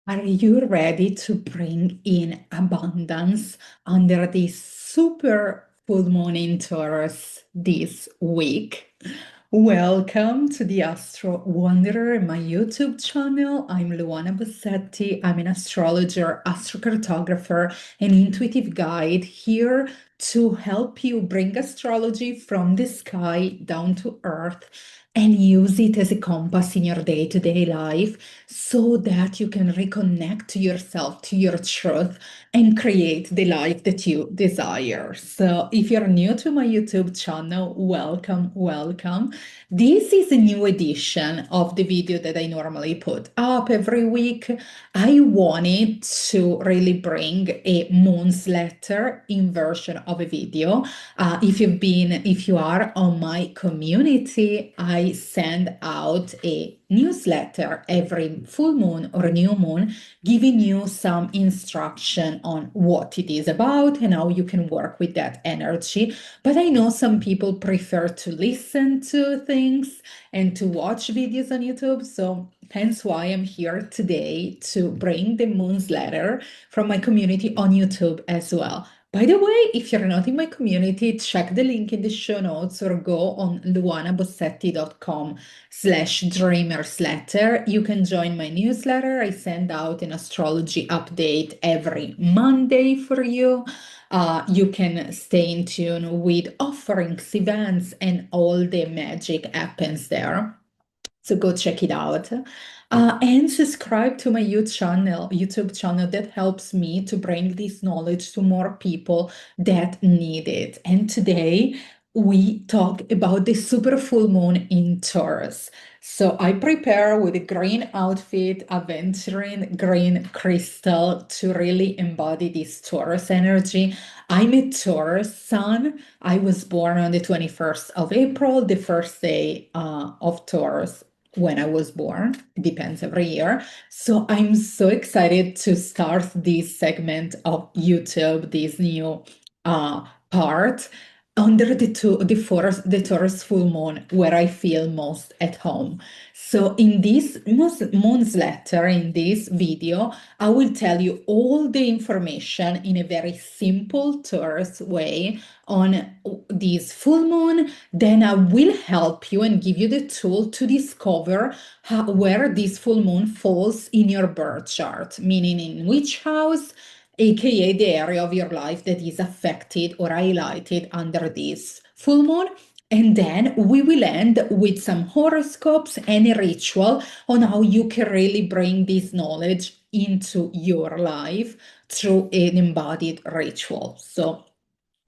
Are you ready to bring in abundance under this super full moon in Taurus this week? Welcome to the Astro Wanderer, my YouTube channel. I'm Luana Bassetti. I'm an astrologer, astrocartographer, and intuitive guide here to help you bring astrology from the sky down to earth and use it as a compass in your day-to-day life so that you can reconnect to yourself, to your truth, and create the life that you desire. So, if you're new to my YouTube channel, welcome, welcome. This is a new edition of the video that I normally put up every week. I wanted to really bring a moon's letter in version of a video. If you are on my community, I send out a newsletter every full moon or new moon, giving you some instruction on what it is about and how you can work with that energy. But I know some people prefer to listen to things and to watch videos on YouTube. So hence why I'm here today to bring the moon's letter from my community on YouTube as well. By the way, if you're not in my community, check the link in the show notes or go on luanabossetti.com/dreamersletter. You can join my newsletter. I send out an astrology update every Monday for you. You can stay in tune with offerings, events, and all the magic happens there. So go check it out. And subscribe to my YouTube channel that helps me to bring this knowledge to more people that need it. And today we talk about the super full moon in Taurus. So I prepare with a green outfit, aventurine green crystal to really embody this Taurus energy. I'm a Taurus sun. I was born on the 21st of April, the first day of Taurus when I was born. It depends every year. So I'm so excited to start this segment of YouTube, this new part under the Taurus full moon, where I feel most at home. So in this moon's letter, in this video, I will tell you all the information in a very simple Taurus way on this full moon. Then I will help you and give you the tool to discover where this full moon falls in your birth chart, meaning in which house, aka the area of your life that is affected or highlighted under this full moon. And then we will end with some horoscopes and a ritual on how you can really bring this knowledge into your life through an embodied ritual. So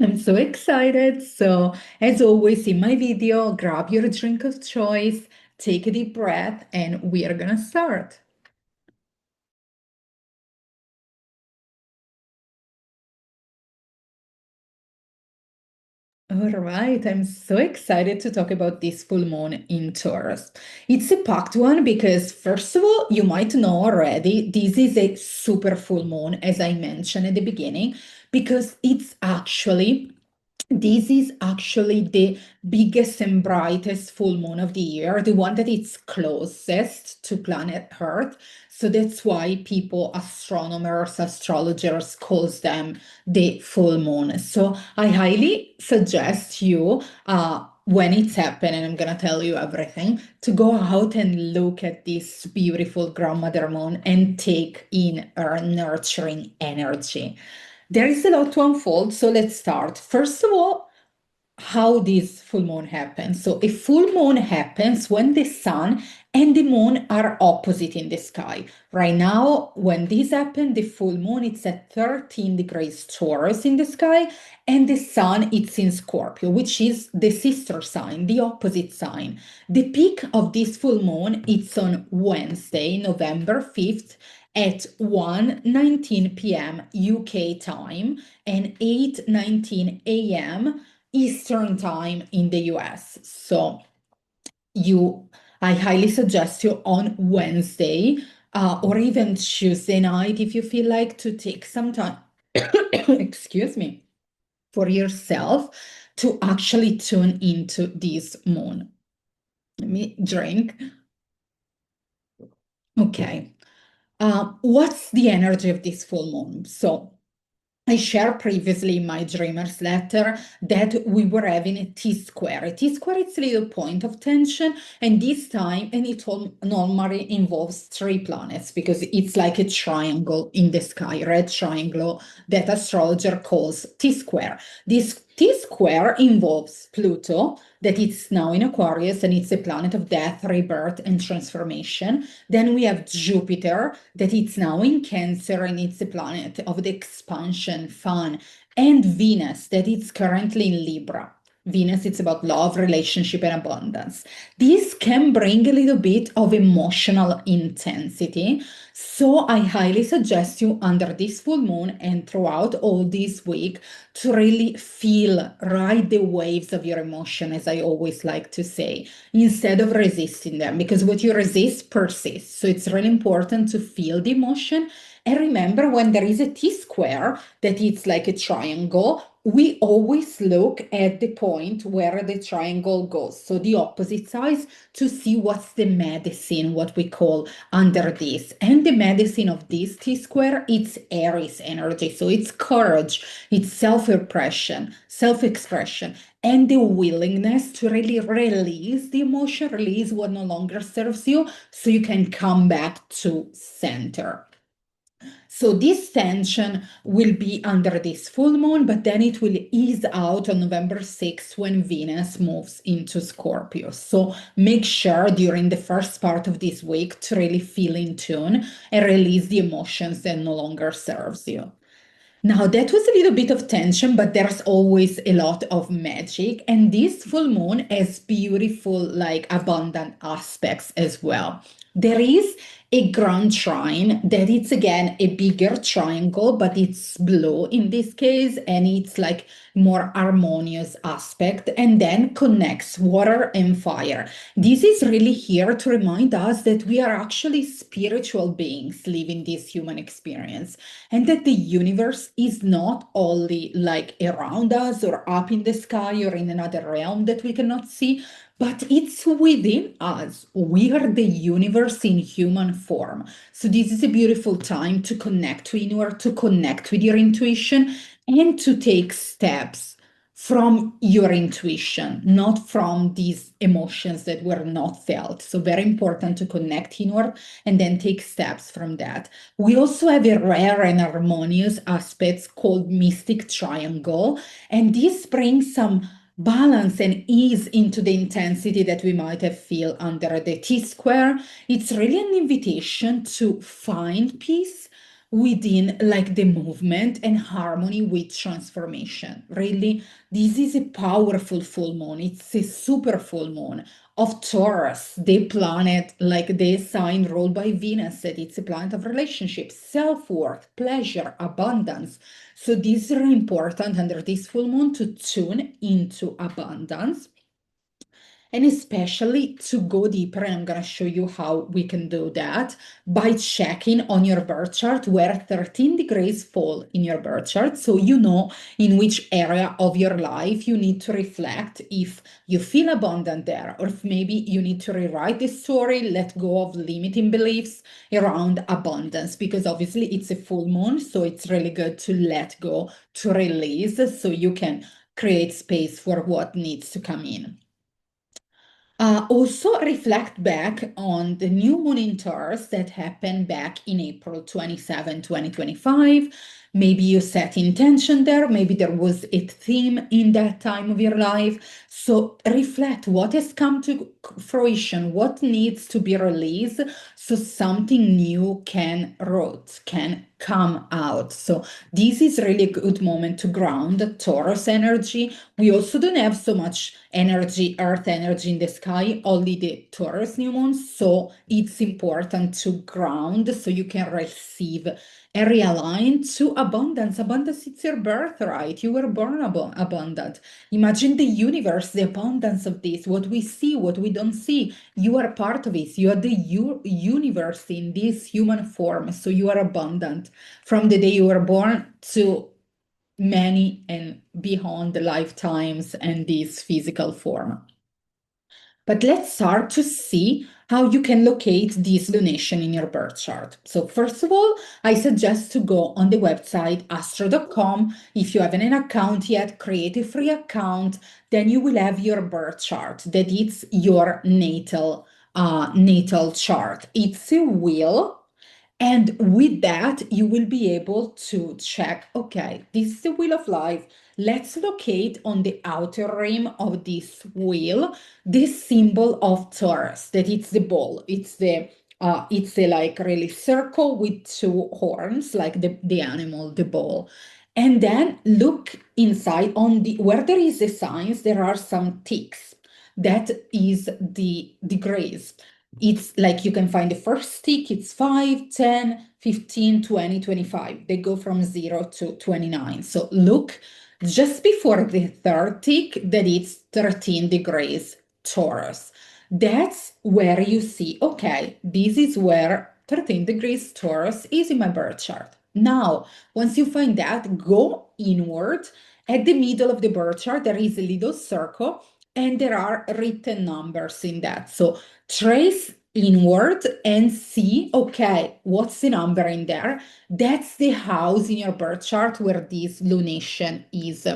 I'm so excited. So, as always in my video, grab your drink of choice, take a deep breath, and we are gonna start. All right, I'm so excited to talk about this full moon in Taurus. It's a packed one because, first of all, you might know already, this is a super full moon, as I mentioned at the beginning, because this is actually the biggest and brightest full moon of the year, the one that is closest to planet Earth. So that's why people, astronomers, astrologers, calls them the full moon. So I highly suggest you, when it's happening, and I'm gonna tell you everything, to go out and look at this beautiful grandmother moon and take in her nurturing energy. There is a lot to unfold, so let's start. First of all, how this full moon happens. So a full moon happens when the sun and the moon are opposite in the sky. Right now, when this happens, the full moon it's at 13 degrees Taurus in the sky, and the sun it's in Scorpio, which is the sister sign, the opposite sign. The peak of this full moon it's on Wednesday, November 5th at 1:19 p.m. UK time and 8:19 a.m. Eastern time in the US. So I highly suggest you on Wednesday or even Tuesday night if you feel like to take some time, excuse me, for yourself to actually tune into this moon. Let me drink. Okay. What's the energy of this full moon? So I shared previously in my dreamer's letter that we were having a T square. A T square is a little point of tension, and this time, and it normally involves three planets because it's like a triangle in the sky, red triangle that astrologer calls T square. This T square involves Pluto, that it's now in Aquarius and it's a planet of death, rebirth, and transformation. Then we have Jupiter, that it's now in Cancer and it's a planet of the expansion, fun, and Venus, that it's currently in Libra. Venus, it's about love, relationship, and abundance. This can bring a little bit of emotional intensity. So I highly suggest you under this full moon and throughout all this week to really feel, ride the waves of your emotion, as I always like to say, instead of resisting them, because what you resist persists. So it's really important to feel the emotion. And remember, when there is a T square, that it's like a triangle, we always look at the point where the triangle goes, so the opposite sides, to see what's the medicine, what we call under this. And the medicine of this T square, it's Aries energy. So it's courage, it's self-oppression, self-expression, and the willingness to really release the emotion, release what no longer serves you, so you can come back to center. So this tension will be under this full moon, but then it will ease out on November 6th when Venus moves into Scorpio. So make sure during the first part of this week to really feel in tune and release the emotions that no longer serves you. Now, that was a little bit of tension, but there's always a lot of magic. And this full moon has beautiful, like abundant aspects as well. There is a grand trine that it's again a bigger triangle, but it's blue in this case, and it's like more harmonious aspect, and then connects water and fire. This is really here to remind us that we are actually spiritual beings living this human experience, and that the universe is not only like around us or up in the sky or in another realm that we cannot see, but it's within us. We are the universe in human form. So this is a beautiful time to connect to inward, to connect with your intuition, and to take steps from your intuition, not from these emotions that were not felt. So very important to connect inward and then take steps from that. We also have a rare and harmonious aspect called mystic triangle, and this brings some balance and ease into the intensity that we might have feel under the T square. It's really an invitation to find peace within like the movement and harmony with transformation. Really, this is a powerful full moon. It's a super full moon of Taurus, the planet, like the sign ruled by Venus, that it's a planet of relationships, self-worth, pleasure, abundance. So this is really important under this full moon to tune into abundance, and especially to go deeper. And I'm going to show you how we can do that by checking on your birth chart where 13 degrees fall in your birth chart. So you know in which area of your life you need to reflect if you feel abundant there, or if maybe you need to rewrite the story, let go of limiting beliefs around abundance, because obviously it's a full moon. So it's really good to let go, to release, so you can create space for what needs to come in. Also reflect back on the new moon in Taurus that happened back in April 27, 2025. Maybe you set intention there, maybe there was a theme in that time of your life. So reflect what has come to fruition, what needs to be released, so something new can rot, can come out. So this is really a good moment to ground Taurus energy. We also don't have so much energy, earth energy in the sky, only the Taurus new moon. So it's important to ground so you can receive and realign to abundance. Abundance, it's your birthright. You were born abundant. Imagine the universe, the abundance of this, what we see, what we don't see. You are part of it. You are the universe in this human form. So you are abundant from the day you were born to many and beyond the lifetimes and this physical form. But let's start to see how you can locate this lunation in your birth chart. So first of all, I suggest to go on the website astro.com. If you haven't an account yet, create a free account. Then you will have your birth chart, that it's your natal chart. It's a wheel, and with that, you will be able to check, okay, this is the wheel of life. Let's locate on the outer rim of this wheel this symbol of Taurus, that it's the ball. It's the like really circle with two horns, like the animal, the ball. And then look inside on the where there is the signs, there are some ticks. That is the degrees. It's like you can find the first tick, it's 5, 10, 15, 20, 25. They go from 0 to 29. So look just before the third tick that it's 13 degrees Taurus. That's where you see, okay, this is where 13 degrees Taurus is in my birth chart. Now, once you find that, go inward. At the middle of the birth chart, there is a little circle and there are written numbers in that. So trace inward and see, okay, what's the number in there? That's the house in your birth chart where this lunation is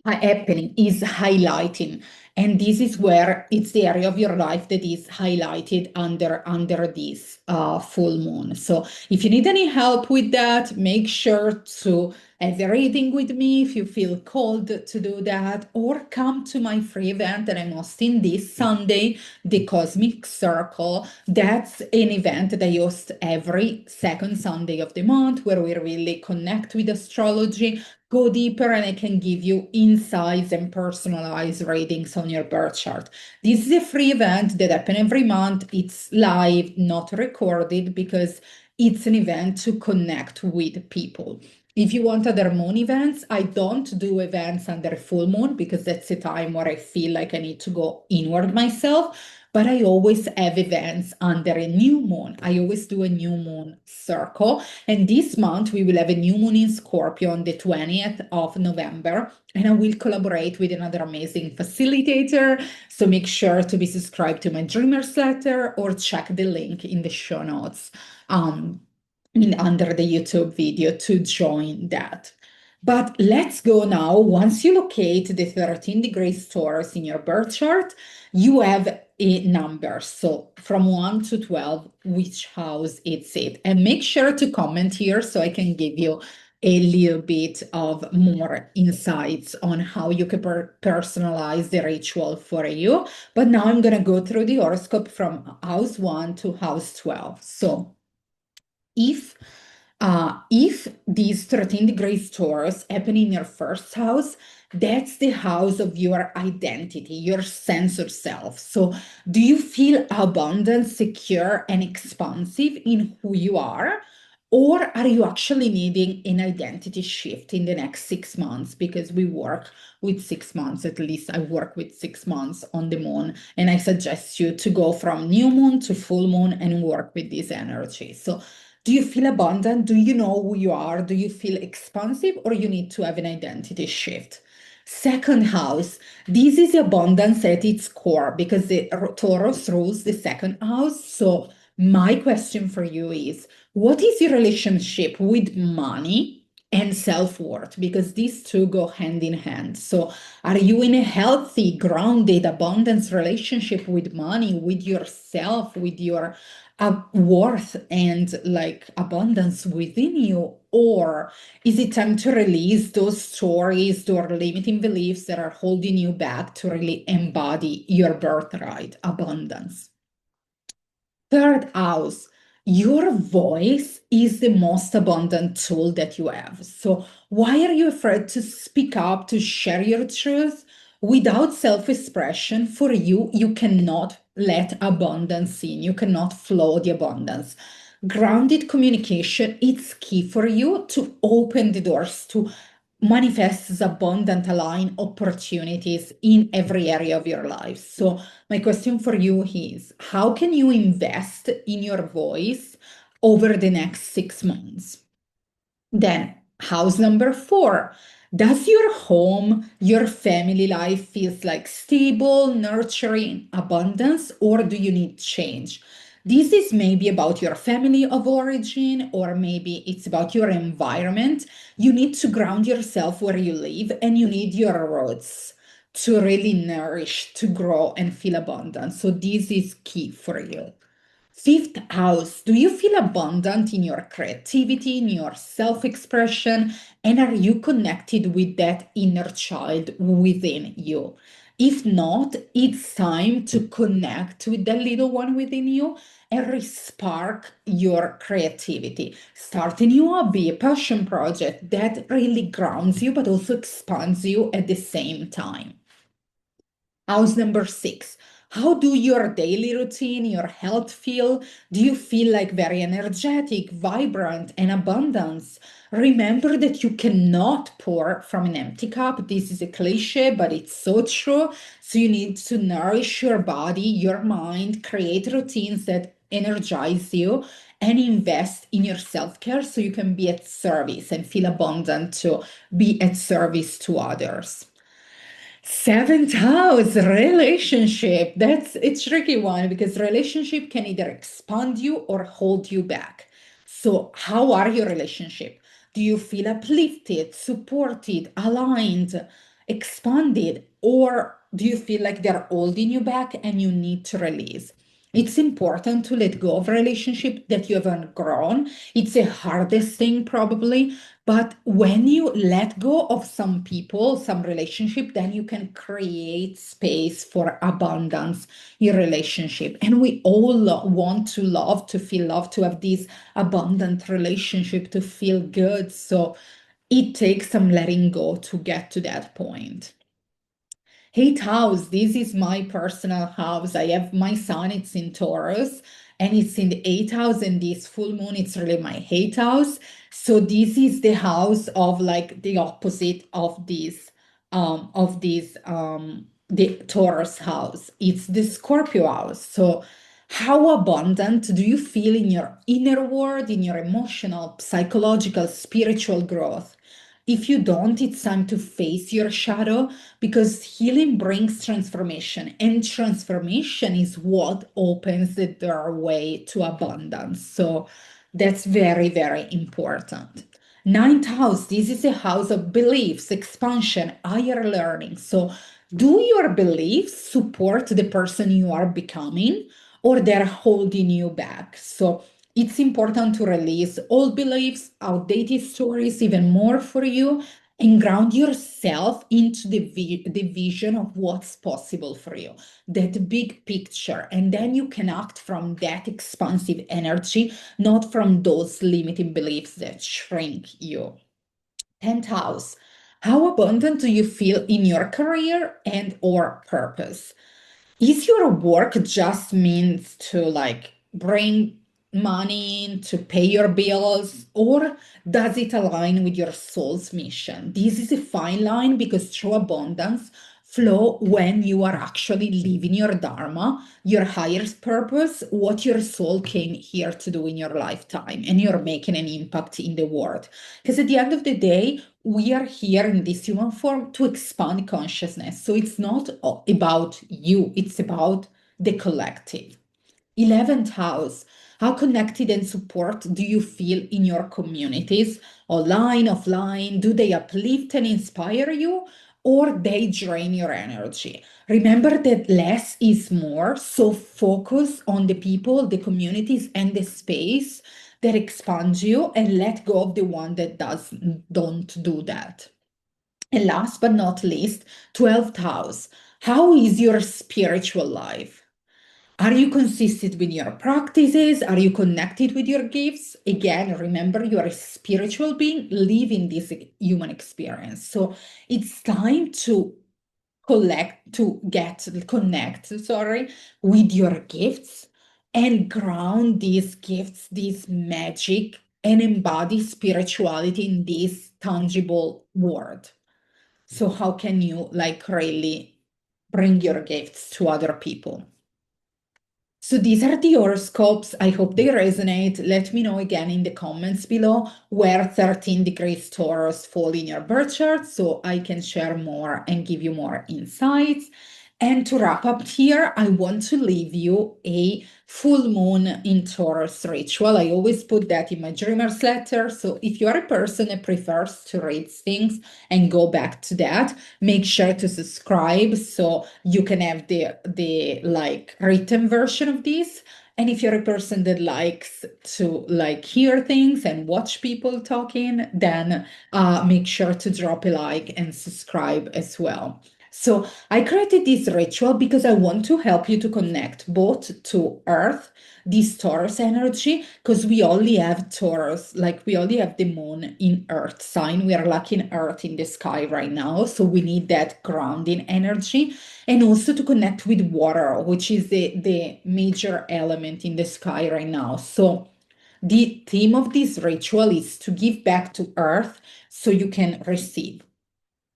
happening, is highlighting. And this is where it's the area of your life that is highlighted under this full moon. So if you need any help with that, make sure to have a reading with me if you feel called to do that, or come to my free event that I'm hosting this Sunday, the Cosmic Circle. That's an event that I host every second Sunday of the month, where we really connect with astrology, go deeper, and I can give you insights and personalized readings on your birth chart. This is a free event that happens every month. It's live, not recorded, because it's an event to connect with people. If you want other moon events, I don't do events under full moon because that's a time where I feel like I need to go inward myself. But I always have events under a new moon. I always do a new moon circle. And this month, we will have a new moon in Scorpio on the 20th of November. And I will collaborate with another amazing facilitator. So make sure to be subscribed to my Dreamers letter or check the link in the show notes under the YouTube video to join that. But let's go now. Once you locate the 13 degrees Taurus in your birth chart, you have a number. So from 1 to 12, which house it's it. And make sure to comment here so I can give you a little bit of more insights on how you can personalize the ritual for you. But now I'm going to go through the horoscope from house 1 to house 12. So if these 13 degrees Taurus happen in your first house, that's the house of your identity, your sense of self. So, do you feel abundant, secure, and expansive in who you are? Or are you actually needing an identity shift in the next 6 months? Because we work with 6 months, at least I work with 6 months on the moon. And I suggest you to go from new moon to full moon and work with this energy. So, do you feel abundant? Do you know who you are? Do you feel expansive, or you need to have an identity shift? Second house, this is abundance at its core because the Taurus rules the second house. So my question for you is, what is your relationship with money and self-worth? Because these two go hand in hand. So are you in a healthy, grounded, abundance relationship with money, with yourself, with your worth and like abundance within you? Or is it time to release those stories, those limiting beliefs that are holding you back to really embody your birthright, abundance? Third house, your voice is the most abundant tool that you have. So, why are you afraid to speak up, to share your truth? Without self expression, for you, you cannot let abundance in, you cannot flow the abundance. Grounded communication, it's key for you to open the doors to manifest abundant aligned opportunities in every area of your life. So my question for you is, how can you invest in your voice over the next 6 months? Then, house number 4. Does your home, your family life feels like stable, nurturing, abundance, or do you need change? This is maybe about your family of origin, or maybe it's about your environment. You need to ground yourself where you live, and you need your roots to really nourish, to grow, and feel abundant. So, this is key for you. Fifth house, do you feel abundant in your creativity, in your self expression? And are you connected with that inner child within you? If not, it's time to connect with the little one within you and respark your creativity. Start a new hobby, a passion project that really grounds you but also expands you at the same time. House number six. How do your daily routine, your health feel? Do you feel like very energetic, vibrant, and abundance? Remember that you cannot pour from an empty cup. This is a cliche, but it's so true. So you need to nourish your body, your mind, create routines that energize you, and invest in your self care so you can be at service and feel abundant to be at service to others. Seventh house, relationship. That's a tricky one because relationship can either expand you or hold you back. So, how are your relationship? Do you feel uplifted, supported, aligned, expanded, or do you feel like they're holding you back and you need to release? It's important to let go of relationship that you haven't grown. It's the hardest thing probably, but when you let go of some people, some relationship, then you can create space for abundance in relationship. And we all want to love, to feel love, to have this abundant relationship, to feel good. So it takes some letting go to get to that point. Eighth house, this is my personal house. I have my sun, it's in Taurus, and it's in the eighth house, and this full moon, it's really my eighth house. So this is the house of like the opposite of this the Taurus house. It's the Scorpio house. So how abundant do you feel in your inner world, in your emotional, psychological, spiritual growth? If you don't, it's time to face your shadow because healing brings transformation, and transformation is what opens the doorway to abundance. So that's very, very important. Ninth house, this is a house of beliefs, expansion, higher learning. So, do your beliefs support the person you are becoming, or they're holding you back? So, it's important to release old beliefs, outdated stories, even more for you, and ground yourself into the vision of what's possible for you, that big picture. And then you can act from that expansive energy, not from those limiting beliefs that shrink you. 10th house. How abundant do you feel in your career and or purpose? Is your work just means to like bring money in to pay your bills, or does it align with your soul's mission? This is a fine line because true abundance flow when you are actually living your dharma, your highest purpose, what your soul came here to do in your lifetime, and you're making an impact in the world. Because at the end of the day, we are here in this human form to expand consciousness. So it's not about you, it's about the collective. 11th house. How connected and support do you feel in your communities, online, offline? Do they uplift and inspire you, or they drain your energy? Remember that less is more, so focus on the people, the communities, and the space that expands you, and let go of the one that don't do that. And last but not least, 12th house. How is your spiritual life? Are you consistent with your practices? Are you connected with your gifts? Again, remember you are a spiritual being living this human experience. So it's time to connect, sorry, with your gifts and ground these gifts, this magic, and embody spirituality in this tangible world. So how can you like really bring your gifts to other people? So these are the horoscopes. I hope they resonate. Let me know again in the comments below where 13 degrees Taurus fall in your birth chart so I can share more and give you more insights. And to wrap up here, I want to leave you a full moon in Taurus ritual. I always put that in my dreamer's letter. So if you're a person that prefers to read things and go back to that, make sure to subscribe so you can have the like written version of this. And if you're a person that likes to like hear things and watch people talking, then make sure to drop a like and subscribe as well. So I created this ritual because I want to help you to connect both to Earth, this Taurus energy, because we only have Taurus, like we only have the moon in Earth sign. We are lacking Earth in the sky right now. So we need that grounding energy. And also to connect with water, which is the major element in the sky right now. So the theme of this ritual is to give back to Earth so you can receive.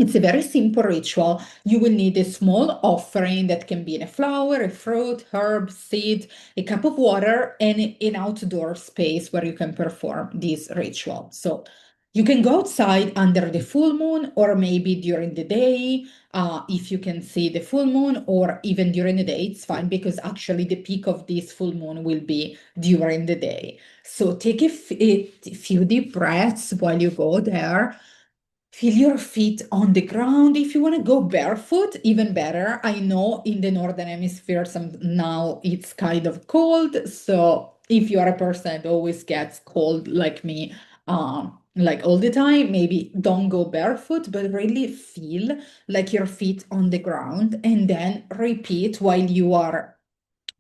It's a very simple ritual. You will need a small offering that can be a flower, a fruit, herb, seed, a cup of water, and an outdoor space where you can perform this ritual. So you can go outside under the full moon or maybe during the day if you can see the full moon, or even during the day. It's fine because actually the peak of this full moon will be during the day. So take a few deep breaths while you go there. Feel your feet on the ground. If you want to go barefoot, even better. I know in the northern hemisphere now it's kind of cold. So if you are a person that always gets cold like me, like all the time, maybe don't go barefoot, but really feel like your feet on the ground and then repeat while you are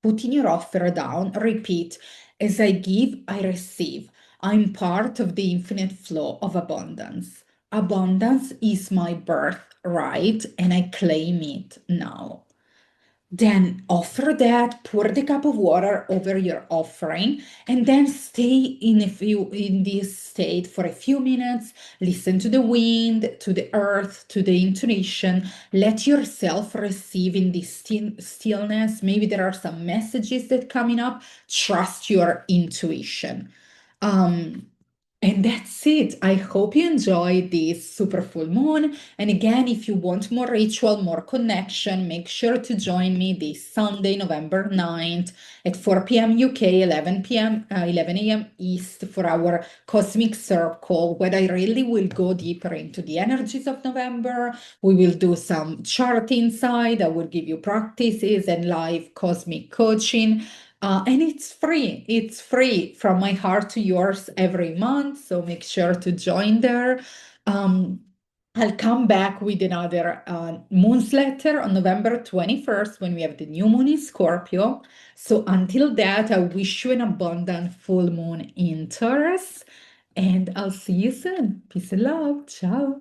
putting your offer down. Repeat, as I give, I receive. I'm part of the infinite flow of abundance. Abundance is my birthright, and I claim it now. Then offer that, pour the cup of water over your offering, and then stay in this state for a few minutes. Listen to the wind, to the earth, to the intuition. Let yourself receive in this stillness. Maybe there are some messages that coming up. Trust your intuition. Um, and that's it. I hope you enjoyed this super full moon. And again, if you want more ritual, more connection, make sure to join me this Sunday, November 9th at 4 p.m. UK, 11 p.m., 11 a.m. East for our Cosmic Circle, where I really will go deeper into the energies of November. We will do some chart inside. I will give you practices and live cosmic coaching. And it's free. It's free from my heart to yours every month. So make sure to join there. Um, I'll come back with another moon's letter on November 21st when we have the new moon in Scorpio. So until that, I wish you an abundant full moon in Taurus. And I'll see you soon. Peace and love. Ciao.